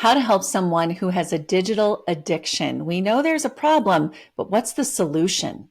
how to help someone who has a digital addiction. We know there's a problem, but what's the solution?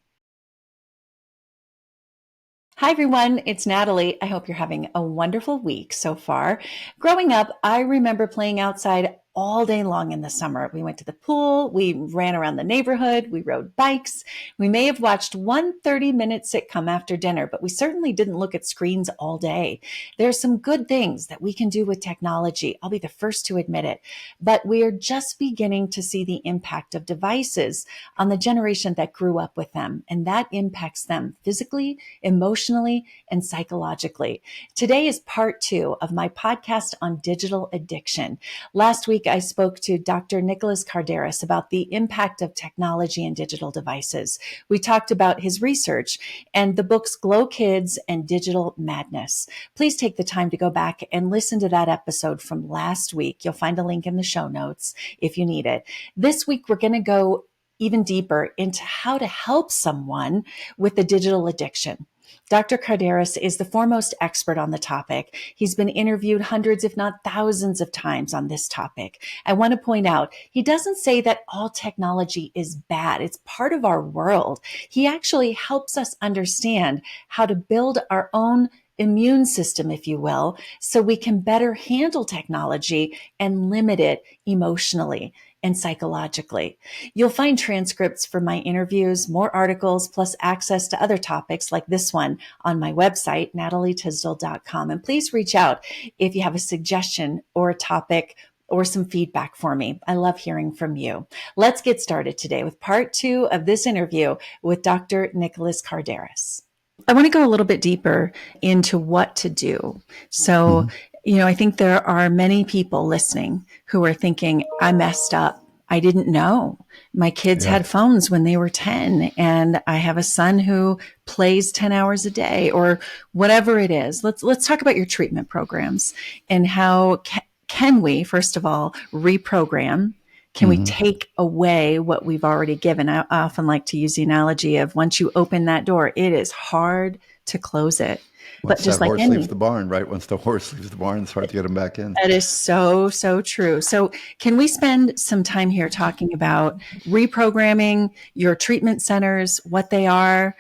Hi, everyone. It's Natalie. I hope you're having a wonderful week so far. Growing up, I remember playing outside all day long in the summer. We went to the pool, we ran around the neighborhood, we rode bikes. We may have watched one 30-minute sitcom after dinner, but we certainly didn't look at screens all day. There's some good things that we can do with technology. I'll be the first to admit it, but we are just beginning to see the impact of devices on the generation that grew up with them, and that impacts them physically, emotionally, and psychologically. Today is part 2 of my podcast on digital addiction. Last week, I spoke to Dr. Nicholas Kardaras about the impact of technology and digital devices. We talked about his research and the books Glow Kids and Digital Madness. Please take the time to go back and listen to that episode from last week. You'll find a link in the show notes if you need it. This week, we're going to go even deeper into how to help someone with a digital addiction. Dr. Kardaras is the foremost expert on the topic. He's been interviewed hundreds, if not thousands of times on this topic. I want to point out, he doesn't say that all technology is bad. It's part of our world. He actually helps us understand how to build our own immune system, if you will, so we can better handle technology and limit it emotionally and psychologically. You'll find transcripts from my interviews, more articles, plus access to other topics like this one on my website, natalietysdal.com. And please reach out if you have a suggestion or a topic or some feedback for me. I love hearing from you. Let's get started today with part 2 of this interview with Dr. Nicholas Kardaras. I want to go a little bit deeper into what to do. So, I think there are many people listening who are thinking, I messed up. I didn't know. My kids had phones when they were 10, and I have a son who plays 10 hours a day or whatever it is. Let's talk about your treatment programs and how can we, first of all, reprogram? Can we take away what we've already given? I often like to use the analogy of once you open that door, it is hard to close it. Once that horse leaves the barn, right? Once the horse leaves the barn, it's hard to get him back in. That is so, so true. So can we spend some time here talking about reprogramming, your treatment centers, what they are,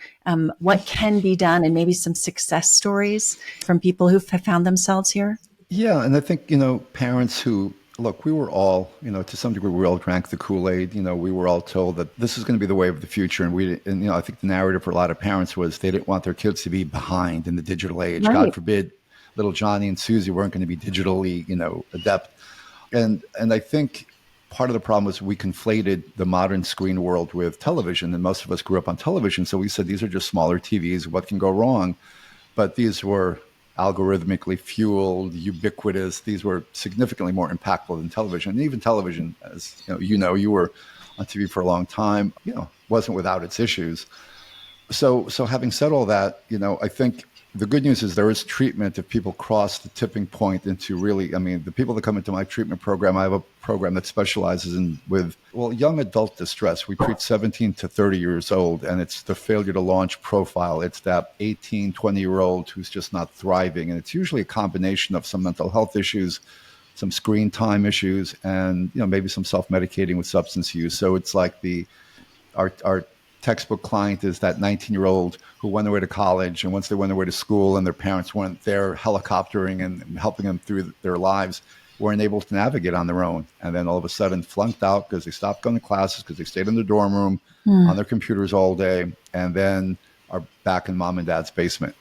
what can be done, and maybe some success stories from people who have found themselves here? Yeah, and I think, parents who, look, we were all, to some degree, we all drank the Kool-Aid. We were all told that this is going to be the way of the future. And I think the narrative for a lot of parents was they didn't want their kids to be behind in the digital age. Right. God forbid, little Johnny and Susie weren't going to be digitally, adept. And I think part of the problem was we conflated the modern screen world with television. And most of us grew up on television. So we said, these are just smaller TVs. What can go wrong? But these were algorithmically fueled, ubiquitous. These were significantly more impactful than television. And even television, as you were on TV for a long time, wasn't without its issues. So having said all that, I think the good news is there is treatment if people cross the tipping point into really, the people that come into my treatment program, I have a program that specializes with young adult distress. We treat 17 to 30 years old, and it's the failure to launch profile. It's that 18, 20-year-old who's just not thriving. And it's usually a combination of some mental health issues, some screen time issues, and maybe some self-medicating with substance use. So it's like our textbook client is that 19-year-old who went away to college, and once they went away to school and their parents weren't there helicoptering and helping them through their lives, weren't able to navigate on their own. And then all of a sudden flunked out because they stopped going to classes, because they stayed in the dorm room on their computers all day, and then are back in mom and dad's basement.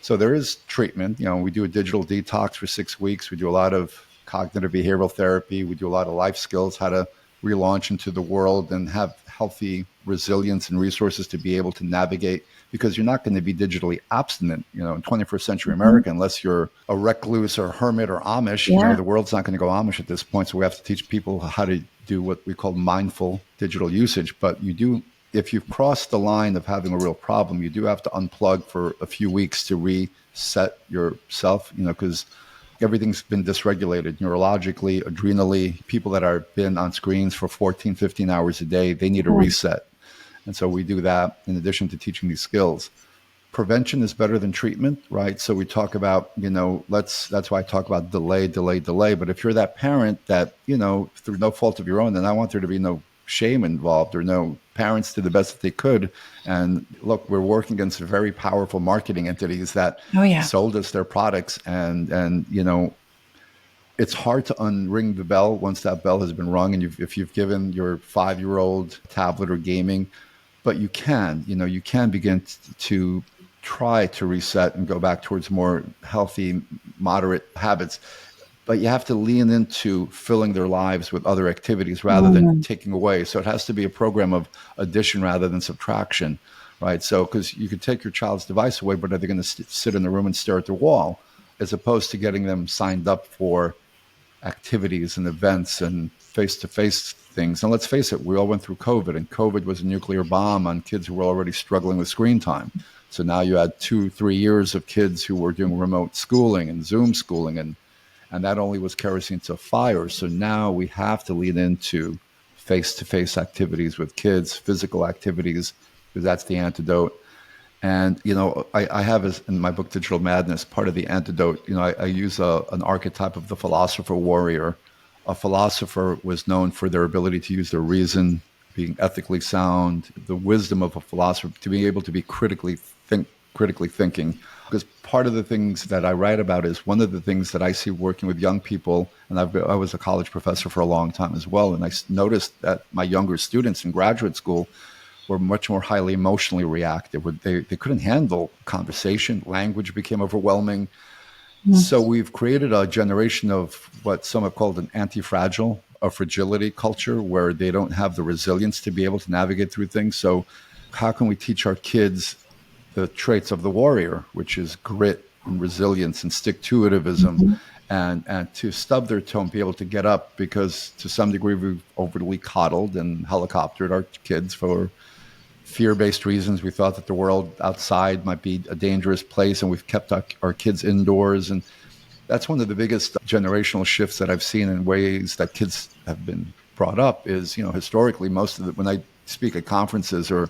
So there is treatment. We do a digital detox for 6 weeks. We do a lot of cognitive behavioral therapy. We do a lot of life skills, how to relaunch into the world and have healthy resilience and resources to be able to navigate, because you're not going to be digitally abstinent, in 21st century America, unless you're a recluse or hermit or Amish. The world's not going to go Amish at this point. So we have to teach people how to do what we call mindful digital usage. But if you've crossed the line of having a real problem, you do have to unplug for a few weeks to reset yourself, because everything's been dysregulated neurologically, adrenally. People that are been on screens for 14, 15 hours a day, they need a reset. And so we do that in addition to teaching these skills. prevention is better than treatment, right? So we talk about, that's why I talk about delay, delay, delay. But if you're that parent that, through no fault of your own, then I want there to be no shame involved, or no, parents did the best that they could. And look, we're working against very powerful marketing entities that Oh, yeah. sold us their products. And it's hard to unring the bell once that bell has been rung. And if you've given your 5-year-old tablet or gaming, but you can begin to try to reset and go back towards more healthy, moderate habits. But you have to lean into filling their lives with other activities rather than taking away. So it has to be a program of addition rather than subtraction, right? So, because you could take your child's device away, but are they going to sit in the room and stare at the wall, as opposed to getting them signed up for activities and events and face-to-face things. And let's face it, we all went through COVID, and COVID was a nuclear bomb on kids who were already struggling with screen time. So now you had 2-3 years of kids who were doing remote schooling and Zoom schooling, and that only was kerosene to fire. So now we have to lean into face-to-face activities with kids, physical activities, because that's the antidote. And, I have in my book, Digital Madness, part of the antidote, I use an archetype of the philosopher warrior. A philosopher was known for their ability to use their reason, being ethically sound, the wisdom of a philosopher, to be able to be critically thinking. Because part of the things that I write about is one of the things that I see working with young people, and I was a college professor for a long time as well, and I noticed that my younger students in graduate school were much more highly emotionally reactive. They couldn't handle conversation. Language became overwhelming. So we've created a generation of what some have called an anti-fragile, a fragility culture, where they don't have the resilience to be able to navigate through things. So how can we teach our kids the traits of the warrior, which is grit and resilience and stick-to-itivism, and to stub their toe and be able to get up? Because to some degree we've overly coddled and helicoptered our kids for fear-based reasons. We thought that the world outside might be a dangerous place, and we've kept our kids indoors. And that's one of the biggest generational shifts that I've seen in ways that kids have been brought up is, historically, most of when I speak at conferences, or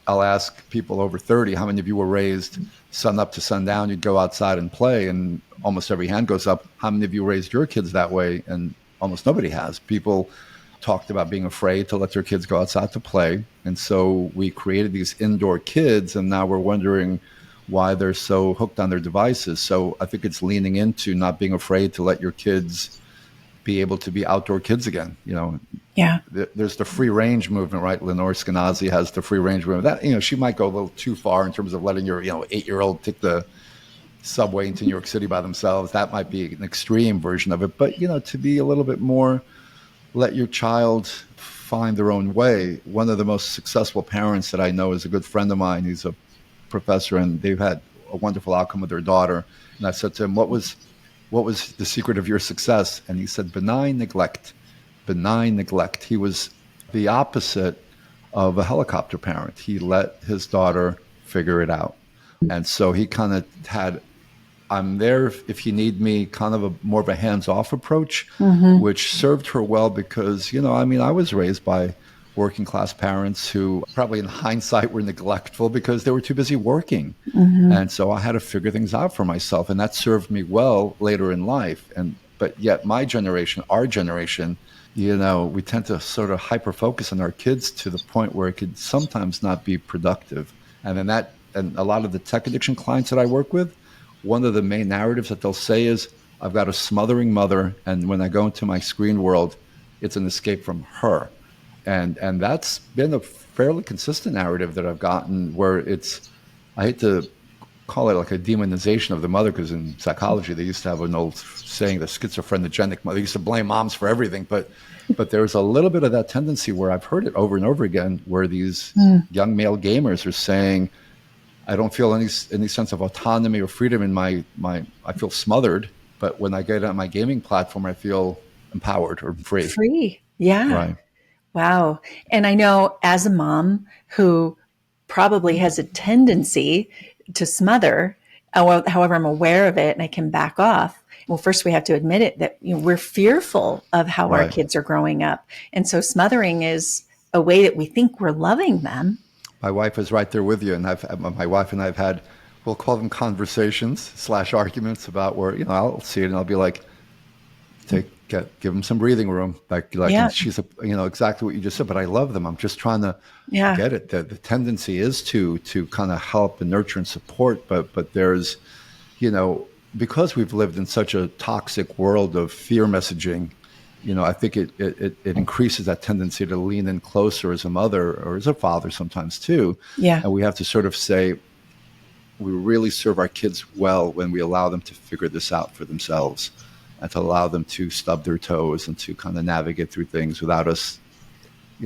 I'll ask people over 30, how many of you were raised sun up to sundown, you'd go outside and play? And almost every hand goes up. How many of you raised your kids that way? And almost nobody has. People talked about being afraid to let their kids go outside to play. And so we created these indoor kids, and now we're wondering why they're so hooked on their devices. So I think it's leaning into not being afraid to let your kids be able to be outdoor kids again. Yeah. There's the free range movement, right? Lenore Skenazy has the free range movement. That, she might go a little too far in terms of letting your, 8-year-old take the subway into New York City by themselves. That might be an extreme version of it. But, to be a little bit more, let your child find their own way. One of the most successful parents that I know is a good friend of mine. He's a professor, and they've had a wonderful outcome with their daughter. And I said to him, what was the secret of your success? And he said, benign neglect. Benign neglect. He was the opposite of a helicopter parent. He let his daughter figure it out. And so he kind of had, I'm there if you need me, kind of more of a hands-off approach, which served her well because, I was raised by working class parents who probably in hindsight were neglectful because they were too busy working. And so I had to figure things out for myself, and that served me well later in life. But yet my generation, our generation, we tend to sort of hyper-focus on our kids to the point where it could sometimes not be productive. And and a lot of the tech addiction clients that I work with, one of the main narratives that they'll say is, I've got a smothering mother, and when I go into my screen world, it's an escape from her. And that's been a fairly consistent narrative that I've gotten, where I hate to call it like a demonization of the mother, because in psychology, they used to have an old saying, the schizophrenic mother. They used to blame moms for everything. But there's a little bit of that tendency where I've heard it over and over again, where these young male gamers are saying, I don't feel any sense of autonomy or freedom in I feel smothered, but when I get on my gaming platform, I feel empowered or free. Free. Yeah. Right. Wow. And I know as a mom who probably has a tendency to smother, however, I'm aware of it and I can back off. Well, first we have to admit it that we're fearful of how our kids are growing up. And so smothering is a way that we think we're loving them. My wife is right there with you. And my wife and I have had we'll call them conversations / arguments about where, I'll see it and I'll be like, give them some breathing room. And Yeah. she's, exactly what you just said, but I love them. I'm just trying to Yeah. get it. The tendency is to kind of help and nurture and support, but there's, because we've lived in such a toxic world of fear messaging, I think it increases that tendency to lean in closer as a mother or as a father sometimes too. Yeah. And we have to sort of say, we really serve our kids well when we allow them to figure this out for themselves and to allow them to stub their toes and to kind of navigate through things without us,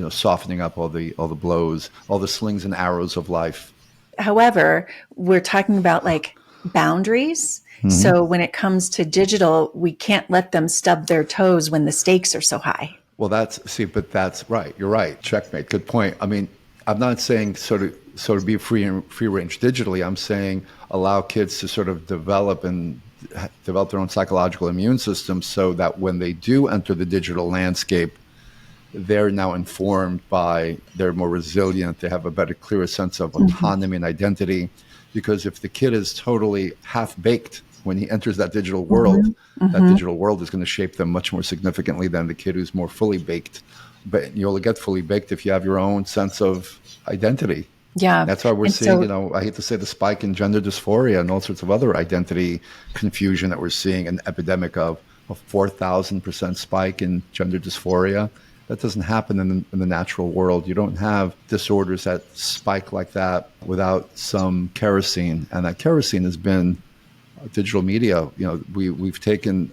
softening up all the blows, all the slings and arrows of life. However, we're talking about like boundaries. Mm-hmm. So when it comes to digital, we can't let them stub their toes when the stakes are so high. Well, but that's right. You're right. Checkmate. Good point. I mean, I'm not saying sort of be free range digitally. I'm saying allow kids to sort of develop their own psychological immune system so that when they do enter the digital landscape, they're now informed they're more resilient. They have a better, clearer sense of autonomy and identity. Because if the kid is totally half-baked when he enters that digital world, that digital world is going to shape them much more significantly than the kid who's more fully baked. But you only get fully baked if you have your own sense of identity. Yeah. That's why we're seeing, I hate to say the spike in gender dysphoria and all sorts of other identity confusion that we're seeing, an epidemic of a 4,000% spike in gender dysphoria. That doesn't happen in the natural world. You don't have disorders that spike like that without some kerosene. And that kerosene has been digital media. We've taken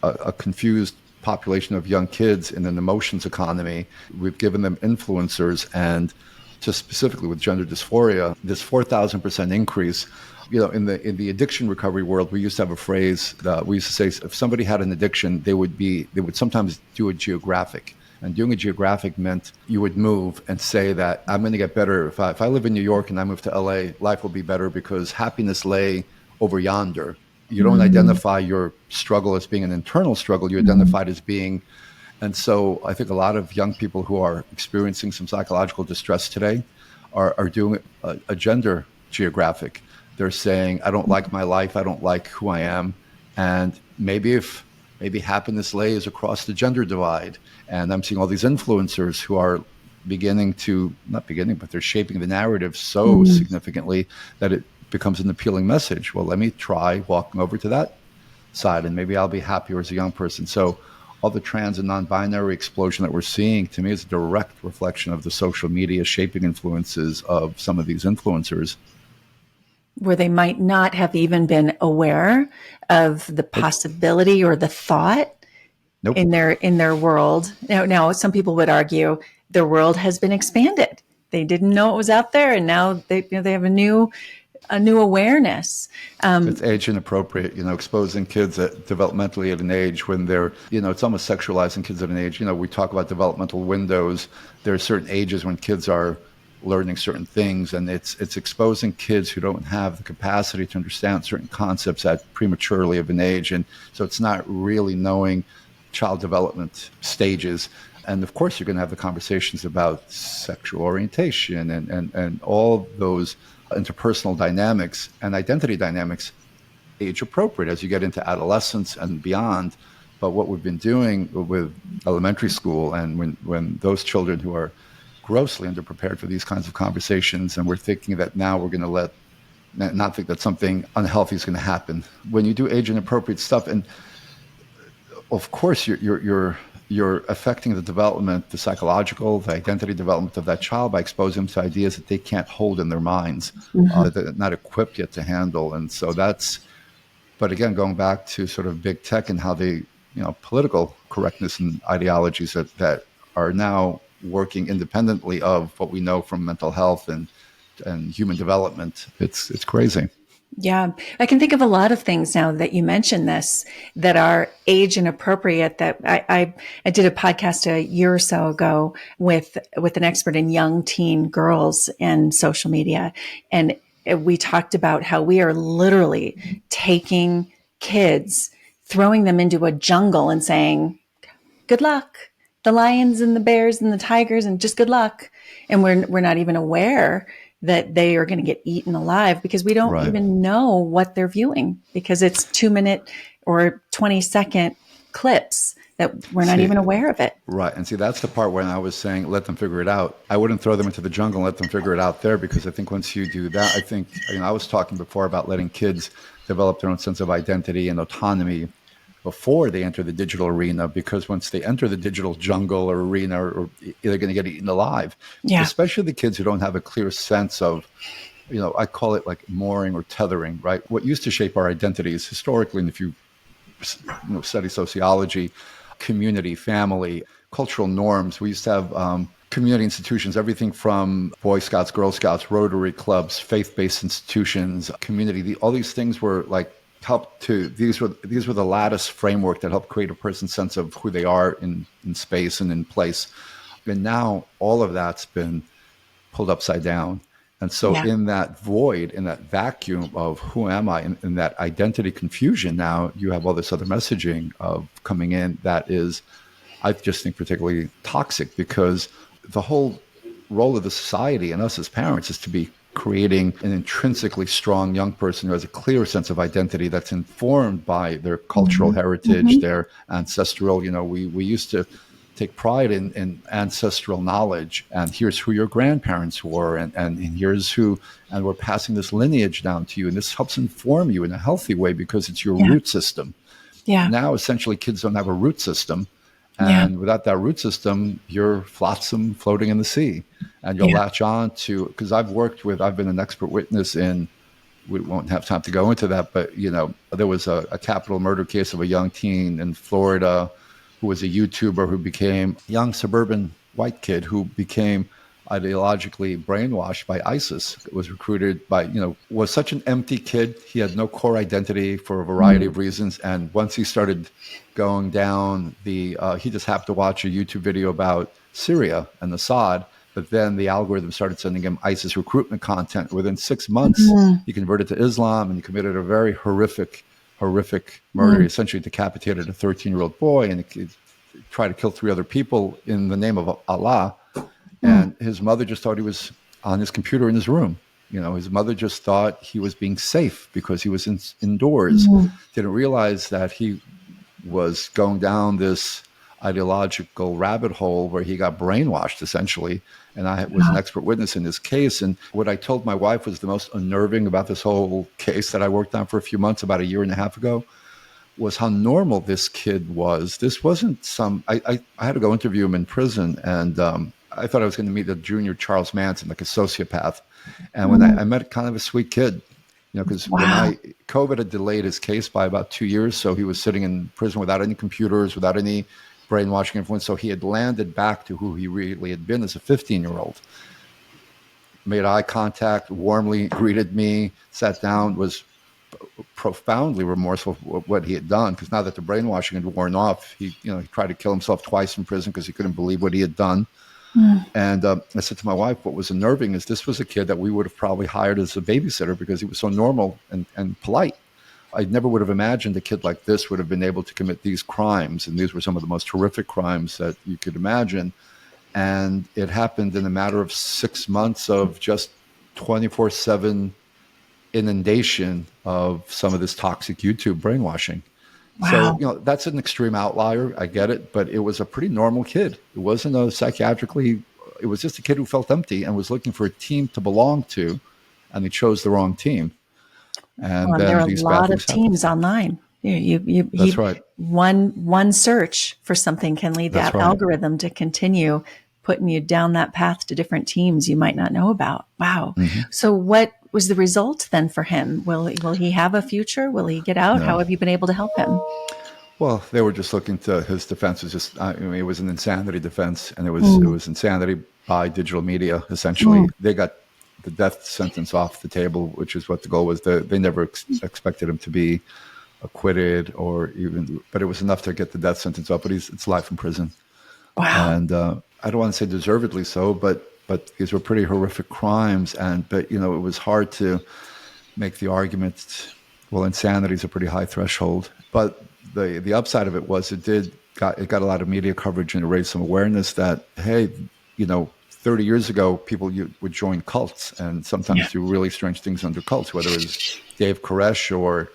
a confused population of young kids in an emotions economy. We've given them influencers, and just specifically with gender dysphoria, this 4,000% increase. In the addiction recovery world, we used to have a phrase that we used to say, if somebody had an addiction, they would sometimes do a geographic. And doing a geographic meant you would move and say that I'm going to get better. If I live in New York and I move to LA, life will be better because happiness lay over yonder. You don't identify your struggle as being an internal struggle. You identify it as being. And so I think a lot of young people who are experiencing some psychological distress today are doing a gender geographic. They're saying, I don't like my life. I don't like who I am. And maybe happiness lays across the gender divide. And I'm seeing all these influencers who are but they're shaping the narrative so significantly that it becomes an appealing message. Well, let me try walking over to that side and maybe I'll be happier as a young person. So all the trans and non-binary explosion that we're seeing, to me, is a direct reflection of the social media shaping influences of some of these influencers. Where they might not have even been aware of the possibility or the thought in their world. Now, some people would argue their world has been expanded. They didn't know it was out there, and now they have a new awareness. It's age inappropriate, exposing kids developmentally at an age when they're, it's almost sexualizing kids at an age. We talk about developmental windows. There are certain ages when kids are learning certain things, and it's exposing kids who don't have the capacity to understand certain concepts at prematurely of an age. And so it's not really knowing child development stages. And of course, you're going to have the conversations about sexual orientation and all those interpersonal dynamics and identity dynamics, age appropriate as you get into adolescence and beyond. But what we've been doing with elementary school, and when those children who are grossly underprepared for these kinds of conversations, and we're thinking that now we're going to not think that something unhealthy is going to happen. When you do age inappropriate stuff, and of course you're affecting the development, the psychological, the identity development of that child by exposing them to ideas that they can't hold in their minds, that they're not equipped yet to handle. And so but again, going back to sort of big tech and how they, political correctness and ideologies that are now working independently of what we know from mental health and human development. It's crazy. Yeah, I can think of a lot of things now that you mentioned this that are age inappropriate. That I did a podcast a year or so ago with an expert in young teen girls and social media, and we talked about how we are literally taking kids, throwing them into a jungle and saying, "Good luck, the lions and the bears and the tigers, and just good luck," and we're not even aware that they are going to get eaten alive because we don't Right. even know what they're viewing because it's 2 minute or 20-second clips that we're not See, even aware of it. right. And see, that's the part when I was saying, let them figure it out. I wouldn't throw them into the jungle and let them figure it out there, because I think once you do that, I think, I was talking before about letting kids develop their own sense of identity and autonomy before they enter the digital arena, because once they enter the digital jungle or arena, or they're going to get eaten alive, Yeah. especially the kids who don't have a clear sense of, I call it like mooring or tethering, right? What used to shape our identities historically, and if you study sociology, community, family, cultural norms. We used to have community institutions, everything from Boy Scouts, Girl Scouts, Rotary clubs, faith-based institutions, community. All these things were like these were the lattice framework that helped create a person's sense of who they are in space and in place. And now all of that's been pulled upside down. And so Yeah. in that void, in that vacuum of who am I, in that identity confusion, now you have all this other messaging of coming in that is, I just think, particularly toxic, because the whole role of the society and us as parents is to be creating an intrinsically strong young person who has a clear sense of identity that's informed by their cultural heritage, their ancestral, we used to take pride in ancestral knowledge, and here's who your grandparents were, and here's who, and we're passing this lineage down to you, and this helps inform you in a healthy way because it's your root system. Yeah. Now, essentially, kids don't have a root system, Yeah. and without that root system, you're flotsam floating in the sea, and you'll latch on to, because I've been an expert witness in, we won't have time to go into that, but there was a capital murder case of a young teen in Florida who was a YouTuber who became a young suburban white kid who became ideologically brainwashed by ISIS. Was recruited by, was such an empty kid. He had no core identity for a variety of reasons. And once he started going down he just happened to watch a YouTube video about Syria and Assad, but then the algorithm started sending him ISIS recruitment content. Within 6 months, he converted to Islam, and he committed a very horrific murder. He essentially decapitated a 13-year-old boy, and he tried to kill 3 other people in the name of Allah. And his mother just thought he was on his computer in his room. His mother just thought he was being safe because he was indoors. Didn't realize that he was going down this ideological rabbit hole where he got brainwashed, essentially. And I was an expert witness in this case. And what I told my wife was the most unnerving about this whole case that I worked on for a few months, about a year and a half ago, was how normal this kid was. This wasn't I had to go interview him in prison, and I thought I was going to meet the junior Charles Manson, like a sociopath. And when I met kind of a sweet kid, because when COVID had delayed his case by about 2 years. So he was sitting in prison without any computers, without any brainwashing influence. So he had landed back to who he really had been as a 15-year-old. Made eye contact, warmly greeted me, sat down, was profoundly remorseful for what he had done, because now that the brainwashing had worn off, he tried to kill himself twice in prison because he couldn't believe what he had done. And I said to my wife, what was unnerving is this was a kid that we would have probably hired as a babysitter because he was so normal and polite. I never would have imagined a kid like this would have been able to commit these crimes, and these were some of the most horrific crimes that you could imagine. And it happened in a matter of 6 months of just 24/7 inundation of some of this toxic YouTube brainwashing. Wow. So, that's an extreme outlier. I get it, but it was a pretty normal kid. It wasn't it was just a kid who felt empty and was looking for a team to belong to, and he chose the wrong team. And There then are a these lot bad of things happened. teams online. That's right. One search for something can lead That's that right. algorithm to continue putting you down that path to different teams you might not know about. Wow. So what was the result then for him? Will he have a future? Will he get out? No. How have you been able to help him? Well, they were just looking to, his defense was just, it was an insanity defense, and it was insanity by digital media, essentially. They got the death sentence off the table, which is what the goal was. They never expected him to be acquitted but it was enough to get the death sentence off. But it's life in prison. Wow. And I don't want to say deservedly so, but these were pretty horrific crimes. But it was hard to make the argument, well, insanity is a pretty high threshold. But the upside of it was it got a lot of media coverage, and it raised some awareness that, hey, 30 years ago, people would join cults and sometimes Yeah. do really strange things under cults, whether it was Dave Koresh or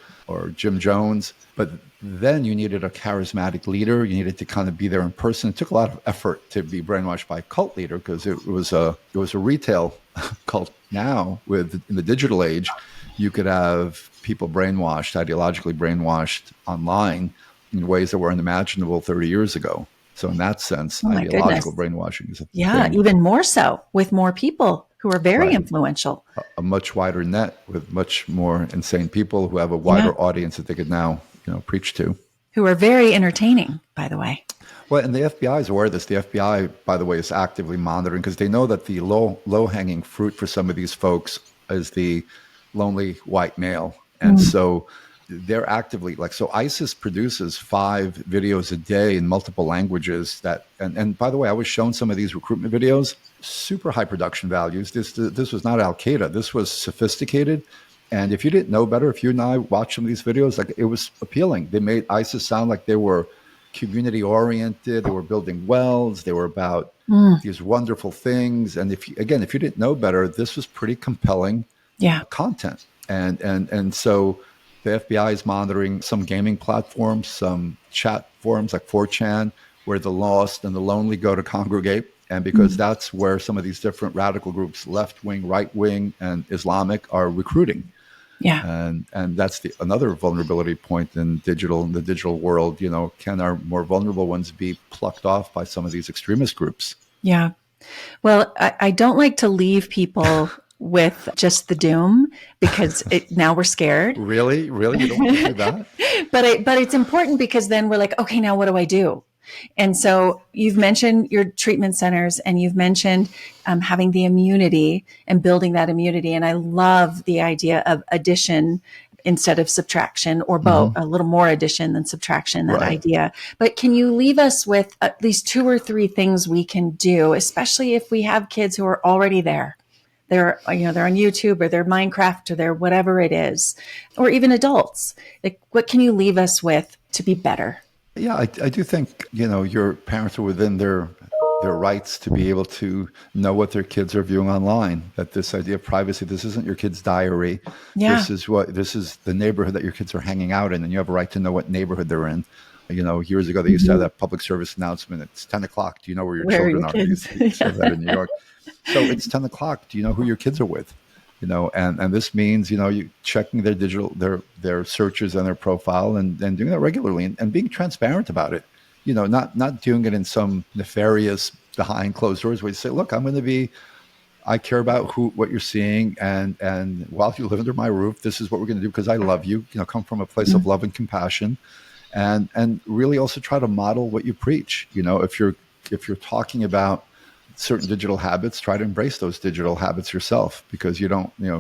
Jim Jones. But then you needed a charismatic leader. You needed to kind of be there in person. It took a lot of effort to be brainwashed by a cult leader because it was a retail cult. Now, in the digital age, you could have people brainwashed, ideologically brainwashed online in ways that were unimaginable 30 years ago. So in that sense, Oh my ideological goodness. brainwashing is a Yeah, thing. even more so with more people who are very Right. influential. A much wider net with much more insane people who have a Yeah. wider audience that they could now, preach to. Who are very entertaining, by the way. Well, and the FBI is aware of this. The FBI, by the way, is actively monitoring because they know that the low hanging fruit for some of these folks is the lonely white male. And so they're actively so ISIS produces 5 videos a day in multiple languages and by the way, I was shown some of these recruitment videos, super high production values. This was not Al Qaeda. This was sophisticated. And if you didn't know better, if you and I watched some of these videos, it was appealing. They made ISIS sound like they were community oriented. They were building wells. They were about these wonderful things. And if you didn't know better, this was pretty compelling content. And so the FBI is monitoring some gaming platforms, some chat forums like 4chan, where the lost and the lonely go to congregate. And because that's where some of these different radical groups, left wing, right wing, and Islamic, are recruiting. Yeah. And that's another vulnerability point in the digital world. Can our more vulnerable ones be plucked off by some of these extremist groups? Yeah. Well, I don't like to leave people with just the doom because now we're scared. Really? You don't want to do that? But it's important because then we're like, okay, now what do I do? And so you've mentioned your treatment centers and you've mentioned having the immunity and building that immunity. And I love the idea of addition instead of subtraction, or both, a little more addition than subtraction, that idea. But can you leave us with at least 2 or 3 things we can do, especially if we have kids who are already there? They're on YouTube or they're Minecraft or they're whatever it is, or even adults. Like, what can you leave us with to be better? Yeah, I do think, your parents are within their rights to be able to know what their kids are viewing online. That this idea of privacy, this isn't your kid's diary. Yeah. This is the neighborhood that your kids are hanging out in, and you have a right to know what neighborhood they're in. Years ago, they used to have that public service announcement. It's 10 o'clock. Do you know where your children are? They used to say that in New York. So it's 10 o'clock. Do you know who your kids are with? And this means, you checking their searches and their profile and doing that regularly and being transparent about it, not doing it in some nefarious behind closed doors where you say, look, I care about what you're seeing. And while you live under my roof, this is what we're going to do because I love you, come from a place of love and compassion and really also try to model what you preach. If you're talking about certain digital habits, try to embrace those digital habits yourself because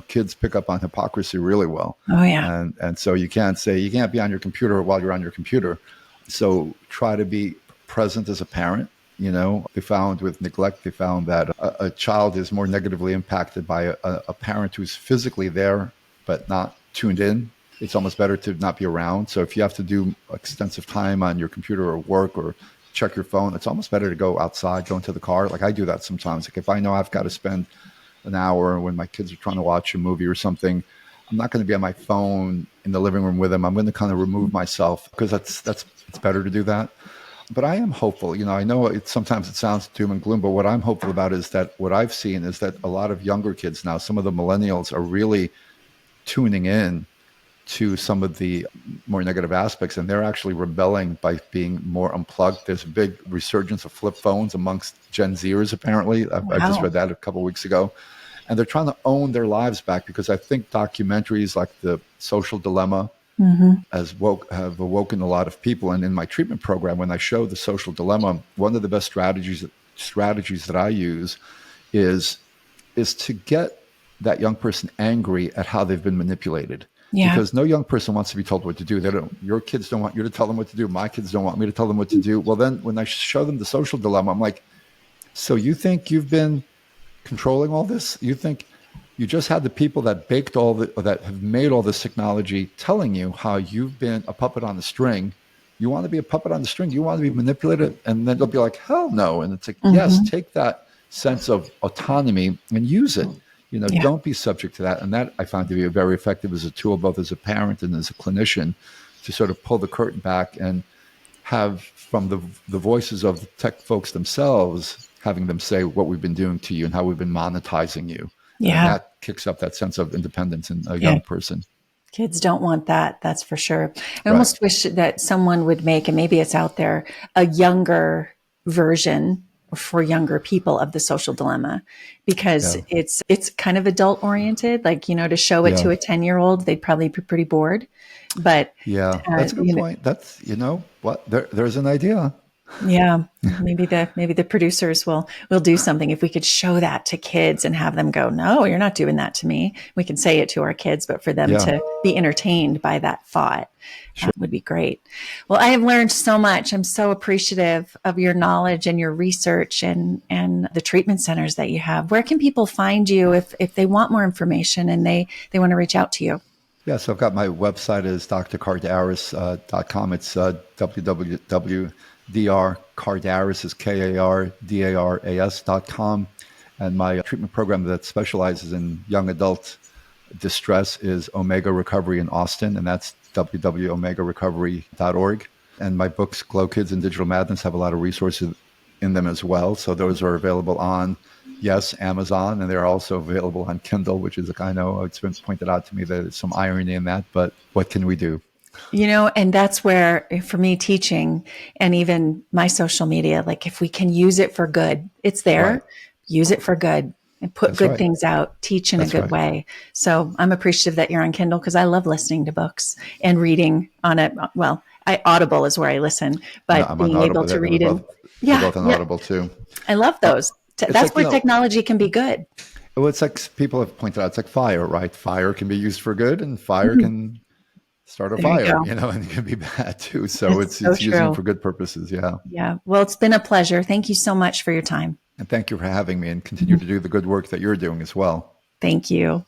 kids pick up on hypocrisy really well. Oh yeah. And so you can't be on your computer while you're on your computer. So try to be present as a parent. They found with neglect, they found that a child is more negatively impacted by a parent who's physically there, but not tuned in. It's almost better to not be around. So if you have to do extensive time on your computer or work or check your phone, it's almost better to go outside, go into the car. Like I do that sometimes. Like if I know I've got to spend an hour when my kids are trying to watch a movie or something, I'm not going to be on my phone in the living room with them. I'm going to kind of remove myself because it's better to do that. But I am hopeful. I know sometimes it sounds doom and gloom, but what I'm hopeful about is that what I've seen is that a lot of younger kids now, some of the millennials are really tuning in to some of the more negative aspects, and they're actually rebelling by being more unplugged. There's a big resurgence of flip phones amongst Gen Zers, apparently. I just read that a couple of weeks ago. And they're trying to own their lives back because I think documentaries like The Social Dilemma have awoken a lot of people. And in my treatment program, when I show The Social Dilemma, one of the best strategies that I use is to get that young person angry at how they've been manipulated. Yeah. Because no young person wants to be told what to do. Your kids don't want you to tell them what to do. My kids don't want me to tell them what to do. Well, then when I show them The Social Dilemma, I'm like, so you think you've been controlling all this? You think you just had the people that that have made all this technology telling you how you've been a puppet on the string. You want to be a puppet on the string. You want to be manipulated. And then they'll be like, hell no. And it's like, yes, take that sense of autonomy and use it. Yeah. Don't be subject to that. And that I found to be very effective as a tool, both as a parent and as a clinician, to sort of pull the curtain back and have from the voices of the tech folks themselves, having them say what we've been doing to you and how we've been monetizing you. And Yeah. that kicks up that sense of independence in a Yeah. young person. Kids don't want that. That's for sure. I Right. almost wish that someone would make, and maybe it's out there, a younger version for younger people of the social dilemma, because Yeah. it's kind of adult oriented. Like, to show it Yeah. to a 10-year-old, they'd probably be pretty bored. But Yeah. That's a good point. That's, what, there's an idea. yeah, maybe the producers will do something. If we could show that to kids and have them go, no, you're not doing that to me. We can say it to our kids, but for them Yeah. to be entertained by that thought would be great. Well, I have learned so much. I'm so appreciative of your knowledge and your research and the treatment centers that you have. Where can people find you if they want more information and they want to reach out to you? Yeah. So I've got my website is drkardaras.com. It's www.drkardaras is KARDARAS.com. And my treatment program that specializes in young adult distress is Omega Recovery in Austin, and that's www.omegarecovery.org. And my books, Glow Kids and Digital Madness, have a lot of resources in them as well. So those are available on, yes, Amazon, and they're also available on Kindle, which is, I know it's been pointed out to me that there's some irony in that, but what can we do? And that's where, for me, teaching and even my social media, like if we can use it for good, it's there, Right. use it for good and put That's good right. things out, teach in That's a good right. way. So I'm appreciative that you're on Kindle because I love listening to books and reading on it. Well, Audible is where I listen, No, but I'm on being able Audible. to We're read both, we're yeah, both on yeah, Audible too. I love those. It's That's like, where technology can be good. well, it's like people have pointed out, it's like fire, right? Fire can be used for good and fire Mhm. can start a There you fire, go. and it can be bad too. So It's so it's using it true. for good purposes. Yeah. Yeah. Well, it's been a pleasure. Thank you so much for your time. And thank you for having me and continue to do the good work that you're doing as well. Thank you.